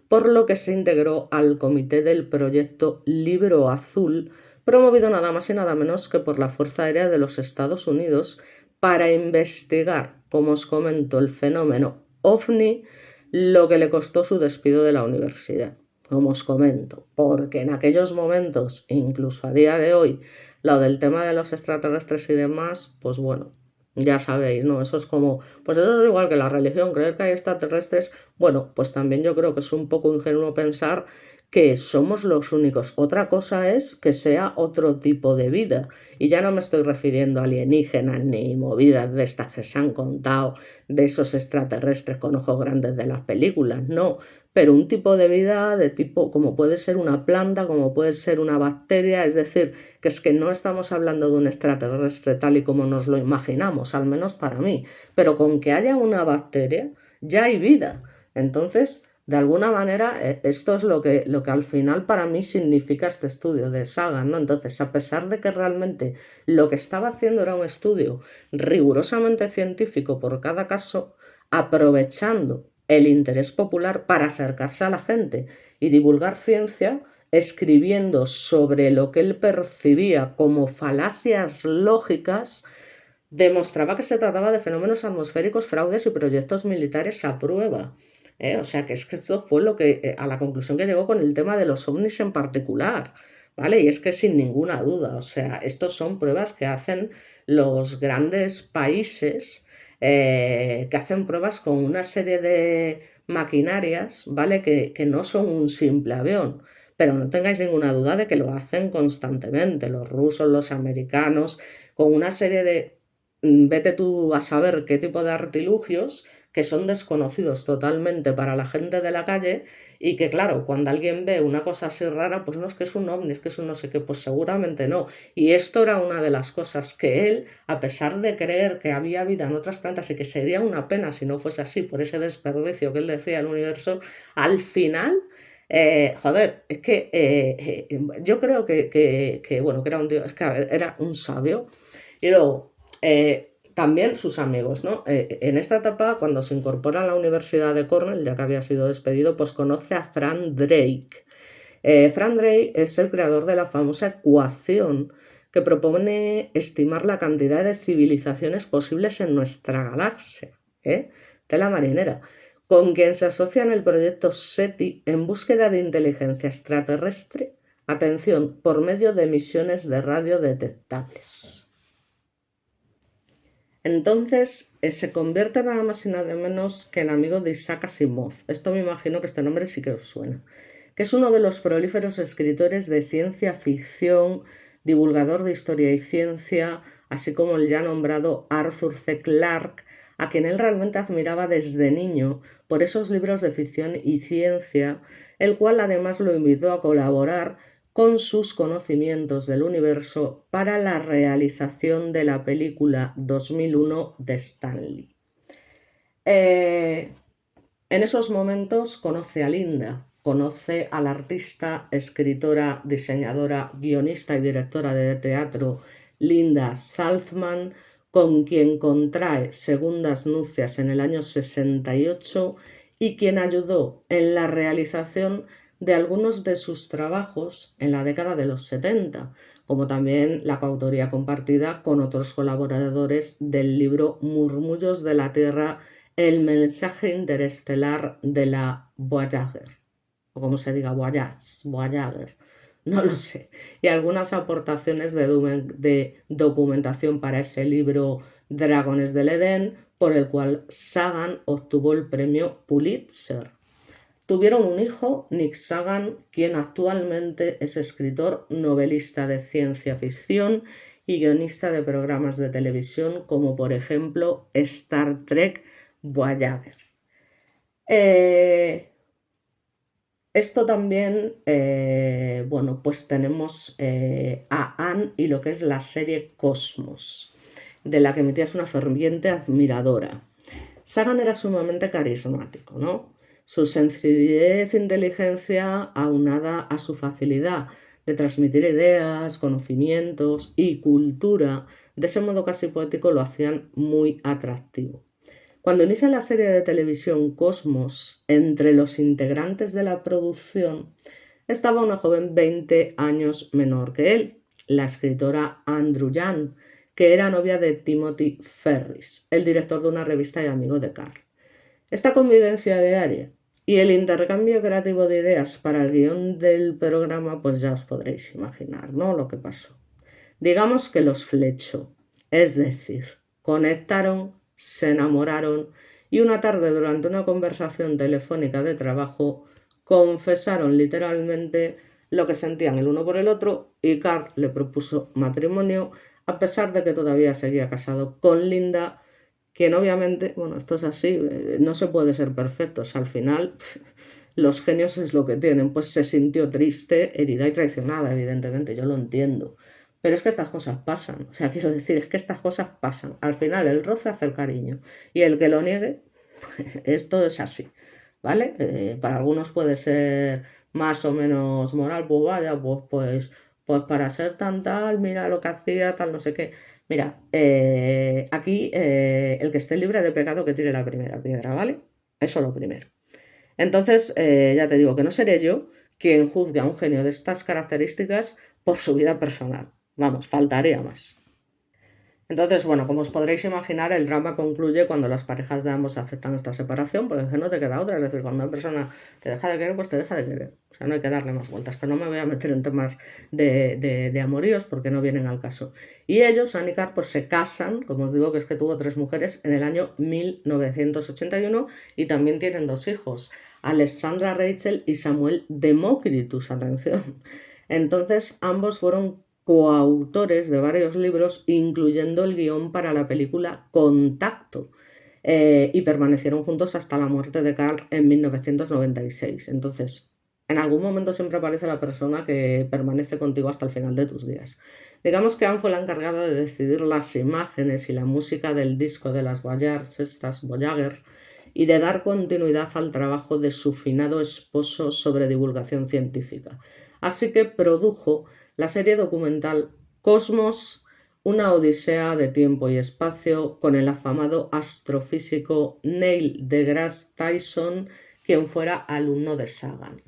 por lo que se integró al comité del proyecto Libro Azul, promovido nada más y nada menos que por la Fuerza Aérea de los Estados Unidos, para investigar, como os comento, el fenómeno OVNI, lo que le costó su despido de la universidad, como os comento, porque en aquellos momentos, e incluso a día de hoy, lo del tema de los extraterrestres y demás, pues bueno, ya sabéis, ¿no? Eso es como, pues eso es igual que la religión, creer que hay extraterrestres, bueno, pues también yo creo que es un poco ingenuo pensar que somos los únicos. Otra cosa es que sea otro tipo de vida. Y ya no me estoy refiriendo a alienígenas ni movidas de estas que se han contado, de esos extraterrestres con ojos grandes de las películas, no, pero un tipo de vida de tipo como puede ser una planta, como puede ser una bacteria, es decir, que es que no estamos hablando de un extraterrestre tal y como nos lo imaginamos, al menos para mí, pero con que haya una bacteria ya hay vida. Entonces, de alguna manera, esto es lo que al final para mí significa este estudio de Sagan, ¿no? Entonces, a pesar de que realmente lo que estaba haciendo era un estudio rigurosamente científico por cada caso, aprovechando el interés popular para acercarse a la gente y divulgar ciencia, escribiendo sobre lo que él percibía como falacias lógicas, demostraba que se trataba de fenómenos atmosféricos, fraudes y proyectos militares a prueba. O sea, que es que esto fue lo que, a la conclusión que llegó con el tema de los ovnis en particular, ¿vale? Y es que sin ninguna duda, o sea, estos son pruebas que hacen los grandes países, que hacen pruebas con una serie de maquinarias, ¿vale? Que no son un simple avión, pero no tengáis ninguna duda de que lo hacen constantemente, los rusos, los americanos, con una serie de vete tú a saber qué tipo de artilugios que son desconocidos totalmente para la gente de la calle y que claro, cuando alguien ve una cosa así rara, pues no es que es un ovni, es que es un no sé qué, pues seguramente no. Y esto era una de las cosas que él, a pesar de creer que había vida en otras plantas y que sería una pena si no fuese así, por ese desperdicio que él decía del universo, al final... joder, es que yo creo bueno, que era un tío, es que a ver, era un sabio y luego, también sus amigos, ¿no? En esta etapa, cuando se incorpora a la Universidad de Cornell, ya que había sido despedido, pues conoce a Frank Drake. Frank Drake es el creador de la famosa ecuación que propone estimar la cantidad de civilizaciones posibles en nuestra galaxia, tela marinera, con quien se asocia en el proyecto SETI en búsqueda de inteligencia extraterrestre, atención, por medio de emisiones de radio detectables. Entonces se convierte nada más y nada menos que en amigo de Isaac Asimov. Esto me imagino que este nombre sí que os suena. Que es uno de los prolíferos escritores de ciencia ficción, divulgador de historia y ciencia, así como el ya nombrado Arthur C. Clarke, a quien él realmente admiraba desde niño por esos libros de ficción y ciencia, el cual además lo invitó a colaborar con sus conocimientos del universo para la realización de la película 2001 de Stanley. En esos momentos conoce a Linda, conoce a la artista, escritora, diseñadora, guionista y directora de teatro Linda Salzman, con quien contrae segundas nupcias en el año 68 y quien ayudó en la realización de algunos de sus trabajos en la década de los 70, como también la coautoría compartida con otros colaboradores del libro Murmullos de la Tierra, el mensaje interestelar de la Voyager, o como se diga, Voyager, no lo sé, y algunas aportaciones de documentación para ese libro Dragones del Edén, por el cual Sagan obtuvo el premio Pulitzer. Tuvieron un hijo, Nick Sagan, quien actualmente es escritor, novelista de ciencia ficción y guionista de programas de televisión como por ejemplo Star Trek Voyager. Esto también, bueno, pues tenemos a Anne y lo que es la serie Cosmos, de la que mi tía es una ferviente admiradora. Sagan era sumamente carismático, ¿no? Su sencillez e inteligencia aunada a su facilidad de transmitir ideas, conocimientos y cultura, de ese modo casi poético, lo hacían muy atractivo. Cuando inicia la serie de televisión Cosmos, entre los integrantes de la producción estaba una joven 20 años menor que él, la escritora Andrew Young, que era novia de Timothy Ferris, el director de una revista y amigo de Carl. Esta convivencia diaria y el intercambio creativo de ideas para el guión del programa, pues ya os podréis imaginar, ¿no?, lo que pasó. Digamos que los flechó, es decir, conectaron, se enamoraron y una tarde durante una conversación telefónica de trabajo confesaron literalmente lo que sentían el uno por el otro y Carl le propuso matrimonio a pesar de que todavía seguía casado con Linda, quien obviamente, bueno, esto es así, no se puede ser perfectos, al final los genios es lo que tienen, pues se sintió triste, herida y traicionada, evidentemente, yo lo entiendo. Pero es que estas cosas pasan, o sea, quiero decir, es que estas cosas pasan. Al final el roce hace el cariño y el que lo niegue, pues, esto es así, ¿vale? Para algunos puede ser más o menos moral, pues vaya, pues para ser tan tal, mira lo que hacía, tal, no sé qué. Mira, aquí el que esté libre de pecado que tire la primera piedra, ¿vale? Eso lo primero. Entonces, ya te digo que no seré yo quien juzgue a un genio de estas características por su vida personal. Vamos, faltaría más. Entonces, bueno, como os podréis imaginar, el drama concluye cuando las parejas de ambos aceptan esta separación, porque es que no te queda otra. Es decir, cuando una persona te deja de querer, pues te deja de querer. O sea, no hay que darle más vueltas. Pero no me voy a meter en temas de amoríos porque no vienen al caso. Y ellos, Anne y Carl, pues se casan, como os digo, que es que tuvo 3 mujeres en el año 1981 y también tienen 2 hijos, Alexandra Rachel y Samuel Democritus, atención. Entonces, ambos fueron coautores de varios libros, incluyendo el guión para la película Contacto, y permanecieron juntos hasta la muerte de Carl en 1996. Entonces, en algún momento siempre aparece la persona que permanece contigo hasta el final de tus días. Digamos que Anne fue la encargada de decidir las imágenes y la música del disco de las Voyagers, estas Voyager, y de dar continuidad al trabajo de su finado esposo sobre divulgación científica. Así que produjo la serie documental Cosmos, una odisea de tiempo y espacio con el afamado astrofísico Neil deGrasse Tyson, quien fuera alumno de Sagan.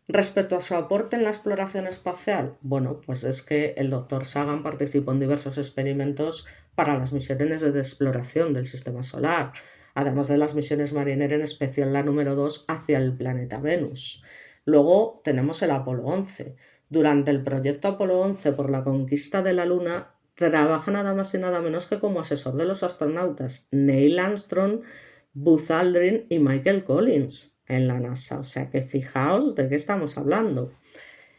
Respecto a su aporte en la exploración espacial, bueno, pues es que el Dr. Sagan participó en diversos experimentos para las misiones de exploración del sistema solar, además de las misiones Mariner, en especial la número 2 hacia el planeta Venus. Luego tenemos el Apolo 11. Durante el proyecto Apolo 11 por la conquista de la Luna, trabaja nada más y nada menos que como asesor de los astronautas Neil Armstrong, Buzz Aldrin y Michael Collins en la NASA. O sea que fijaos de qué estamos hablando.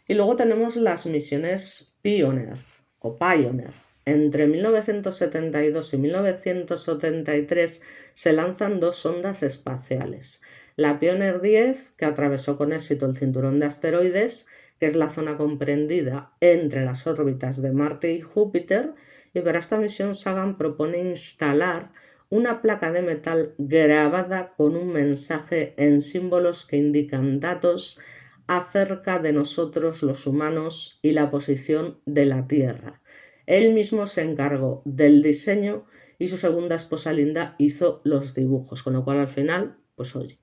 Y luego tenemos las misiones Pioneer o Pioneer. Entre 1972 y 1973 se lanzan 2 sondas espaciales. La Pioneer 10, que atravesó con éxito el cinturón de asteroides, que es la zona comprendida entre las órbitas de Marte y Júpiter, y para esta misión Sagan propone instalar una placa de metal grabada con un mensaje en símbolos que indican datos acerca de nosotros los humanos y la posición de la Tierra. Él mismo se encargó del diseño y su segunda esposa Linda hizo los dibujos, con lo cual al final, pues oye,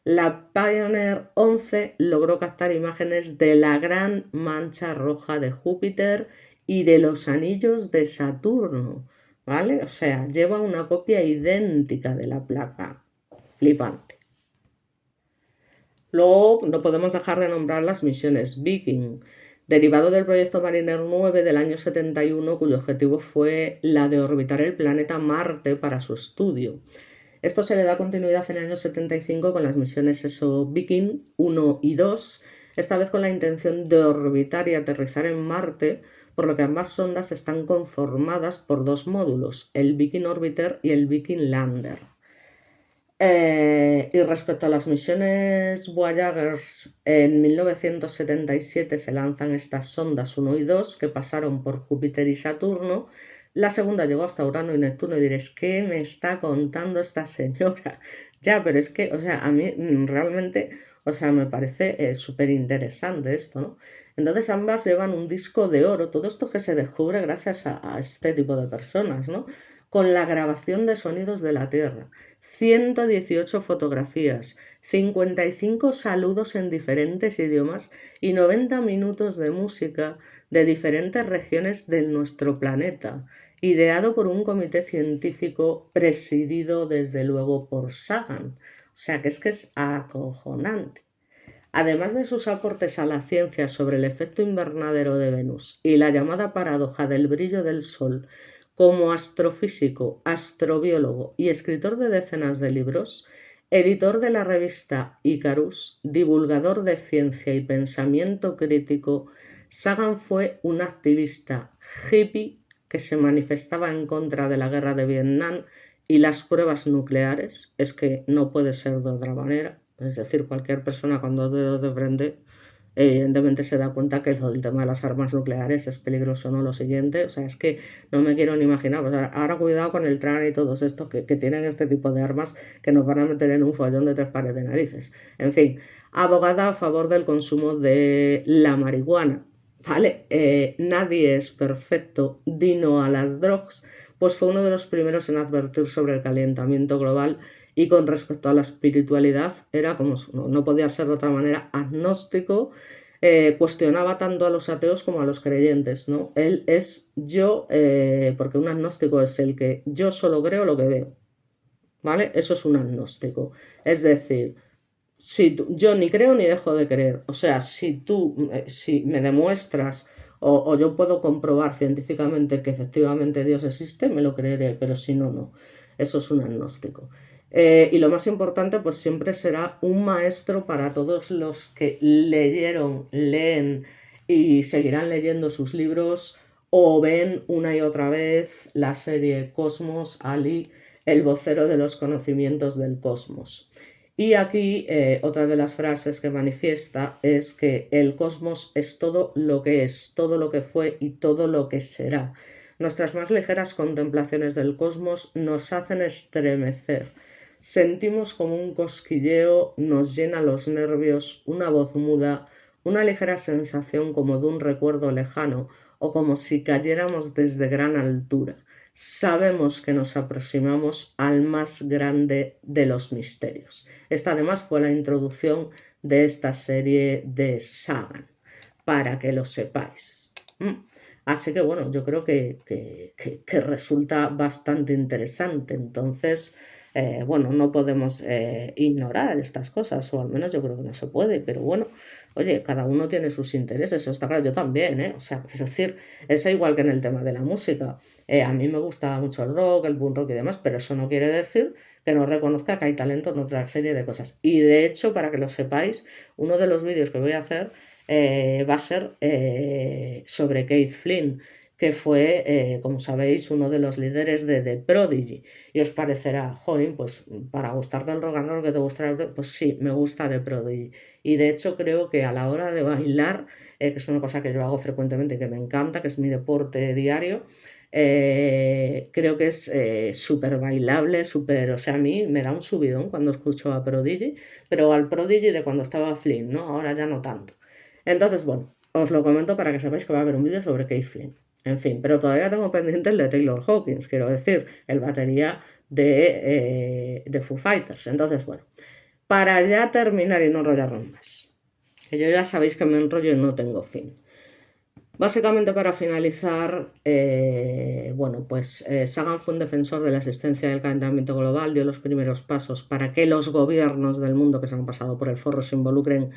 la Pioneer 11 logró captar imágenes de la gran mancha roja de Júpiter y de los anillos de Saturno, ¿vale? O sea, lleva una copia idéntica de la placa. Flipante. Luego no podemos dejar de nombrar las misiones Viking, derivado del proyecto Mariner 9 del año 71, cuyo objetivo fue la de orbitar el planeta Marte para su estudio. Esto se le da continuidad en el año 75 con las misiones Viking 1 y 2, esta vez con la intención de orbitar y aterrizar en Marte, por lo que ambas sondas están conformadas por 2 módulos, el Viking Orbiter y el Viking Lander. Y respecto a las misiones Voyagers, en 1977 se lanzan estas sondas 1 y 2 que pasaron por Júpiter y Saturno. La segunda llegó hasta Urano y Neptuno y diréis, ¿qué me está contando esta señora? Ya, pero es que, o sea, a mí realmente, o sea, me parece súper interesante esto, ¿no? Entonces ambas llevan un disco de oro, todo esto que se descubre gracias a este tipo de personas, ¿no? Con la grabación de sonidos de la Tierra, 118 fotografías, 55 saludos en diferentes idiomas y 90 minutos de música de diferentes regiones de nuestro planeta, ideado por un comité científico presidido desde luego por Sagan. O sea que es acojonante. Además de sus aportes a la ciencia sobre el efecto invernadero de Venus y la llamada paradoja del brillo del Sol, como astrofísico, astrobiólogo y escritor de decenas de libros, editor de la revista Icarus, divulgador de ciencia y pensamiento crítico, Sagan fue un activista hippie que se manifestaba en contra de la guerra de Vietnam y las pruebas nucleares. Es que no puede ser de otra manera. Es decir, cualquier persona con 2 dedos de frente evidentemente se da cuenta que el tema de las armas nucleares es peligroso, ¿no? Lo siguiente, o sea, es que no me quiero ni imaginar. O sea, ahora cuidado con el Trump y todos estos que tienen este tipo de armas que nos van a meter en un follón de 3 pares de narices. En fin, abogada a favor del consumo de la marihuana. ¿Vale? Nadie es perfecto, dino a las drogas, pues fue uno de los primeros en advertir sobre el calentamiento global y con respecto a la espiritualidad era como no podía ser de otra manera, agnóstico, cuestionaba tanto a los ateos como a los creyentes, ¿no? Él es yo, porque un agnóstico es el que yo solo creo lo que veo, ¿vale? Eso es un agnóstico. Es decir, yo ni creo ni dejo de creer. O sea, si me demuestras o yo puedo comprobar científicamente que efectivamente Dios existe, me lo creeré, pero si no, no. Eso es un agnóstico. Y lo más importante, pues siempre será un maestro para todos los que leyeron, leen y seguirán leyendo sus libros o ven una y otra vez la serie Cosmos, Ali, el vocero de los conocimientos del cosmos. Y aquí otra de las frases que manifiesta es que el cosmos es todo lo que es, todo lo que fue y todo lo que será. Nuestras más ligeras contemplaciones del cosmos nos hacen estremecer. Sentimos como un cosquilleo nos llena los nervios, una voz muda, una ligera sensación como de un recuerdo lejano o como si cayéramos desde gran altura. Sabemos que nos aproximamos al más grande de los misterios. Esta además fue la introducción de esta serie de Sagan, para que lo sepáis. Así que bueno, yo creo que resulta bastante interesante. Entonces, bueno, no podemos ignorar estas cosas, o al menos yo creo que no se puede, pero bueno, oye, cada uno tiene sus intereses, eso está claro, yo también, ¿eh? O sea, es decir, es igual que en el tema de la música. A mí me gusta mucho el rock, el punk rock y demás, pero eso no quiere decir que no reconozca que hay talento en otra serie de cosas. Y de hecho, para que lo sepáis, uno de los vídeos que voy a hacer va a ser sobre Keith Flynn, que fue, como sabéis, uno de los líderes de The Prodigy. Y os parecerá, joder, pues para gustarte el rock and roll que te gusta el rock, pues sí, me gusta The Prodigy. Y de hecho creo que a la hora de bailar, que es una cosa que yo hago frecuentemente y que me encanta, que es mi deporte diario, creo que es súper bailable, súper, o sea, a mí me da un subidón cuando escucho a Prodigy, pero al Prodigy de cuando estaba Flynn, ¿no? Ahora ya no tanto. Entonces, bueno, os lo comento para que sepáis que va a haber un vídeo sobre Keith Flynn. En fin, pero todavía tengo pendiente el de Taylor Hawkins, quiero decir, el batería de Foo Fighters. Entonces, bueno, para ya terminar y no enrollarnos más, que yo ya sabéis que me enrollo y no tengo fin. Básicamente para finalizar, bueno, pues Sagan fue un defensor de la existencia del calentamiento global, dio los primeros pasos para que los gobiernos del mundo que se han pasado por el forro se involucren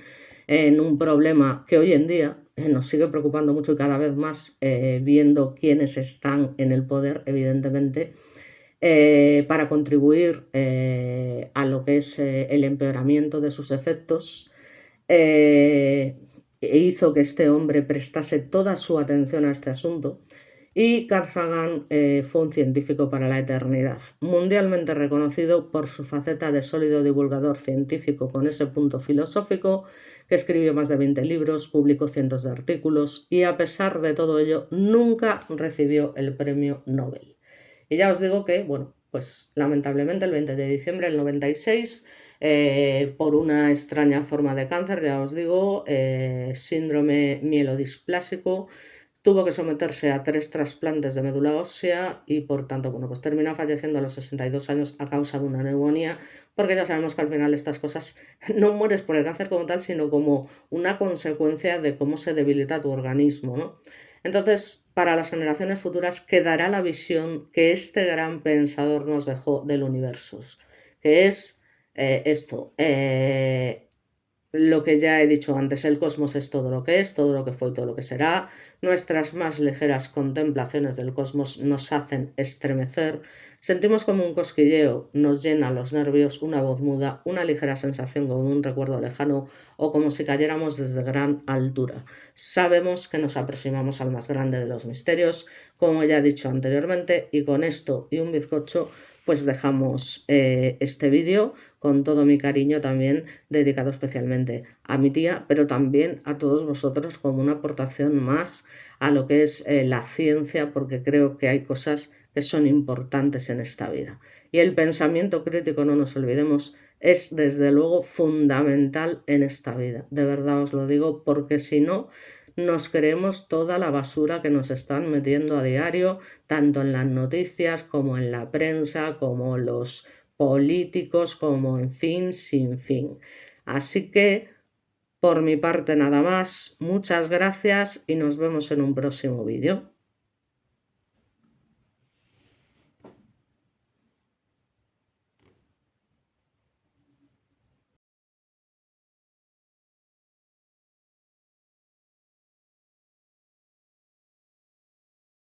en un problema que hoy en día nos sigue preocupando mucho y cada vez más, viendo quiénes están en el poder, evidentemente, para contribuir a lo que es el empeoramiento de sus efectos. Hizo que este hombre prestase toda su atención a este asunto. Y Carl Sagan fue un científico para la eternidad, mundialmente reconocido por su faceta de sólido divulgador científico con ese punto filosófico, que escribió más de 20 libros, publicó cientos de artículos y a pesar de todo ello nunca recibió el premio Nobel. Y ya os digo que, bueno, pues lamentablemente el 20 de diciembre del 96, por una extraña forma de cáncer, ya os digo, síndrome mielodisplásico, tuvo que someterse a 3 trasplantes de médula ósea y por tanto, bueno, pues termina falleciendo a los 62 años a causa de una neumonía, porque ya sabemos que al final estas cosas no mueres por el cáncer como tal, sino como una consecuencia de cómo se debilita tu organismo, ¿no? Entonces, para las generaciones futuras quedará la visión que este gran pensador nos dejó del universo, que es esto, lo que ya he dicho antes, el cosmos es todo lo que es, todo lo que fue y todo lo que será. Nuestras más ligeras contemplaciones del cosmos nos hacen estremecer. Sentimos como un cosquilleo, nos llena los nervios, una voz muda, una ligera sensación como de un recuerdo lejano o como si cayéramos desde gran altura. Sabemos que nos aproximamos al más grande de los misterios, como ya he dicho anteriormente, y con esto y un bizcocho pues dejamos este vídeo con todo mi cariño también dedicado especialmente a mi tía, pero también a todos vosotros como una aportación más a lo que es la ciencia, porque creo que hay cosas que son importantes en esta vida. Y el pensamiento crítico, no nos olvidemos, es desde luego fundamental en esta vida. De verdad os lo digo, porque si no, nos creemos toda la basura que nos están metiendo a diario, tanto en las noticias como en la prensa, como los políticos, como en fin, sin fin. Así que, por mi parte nada más, muchas gracias y nos vemos en un próximo vídeo.